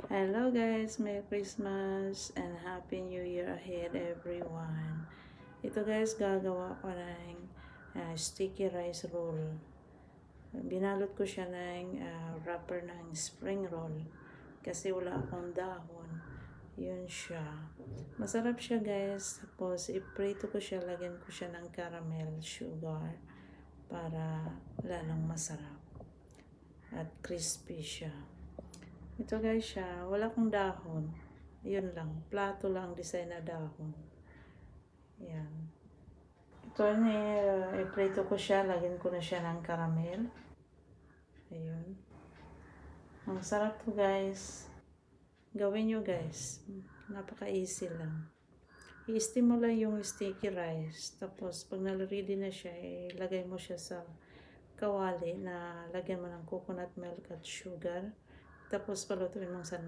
Hello guys, Merry Christmas and Happy New Year ahead everyone. Ito guys, gagawa ko ng sticky rice roll. Binalot ko siya ng wrapper ng spring roll kasi wala akong dahon. Yun siya. Masarap siya guys. Tapos iprito ko siya, lagyan ko siya ng caramel sugar para lalong masarap. At crispy siya. Ito guys siya, wala akong dahon. Yun lang, plato lang design na dahon. Yan. Ito iprito ko siya, lagyan ko na siya ng caramel. Ayun. Ang sarap to guys. Gawin nyo guys. Napaka-easy lang. I-steam mo lang yung sticky rice. Tapos pag ready na siya, ilagay mo siya sa kawali na lagyan mo ng coconut milk at sugar. Tapos palutuin mong sandali.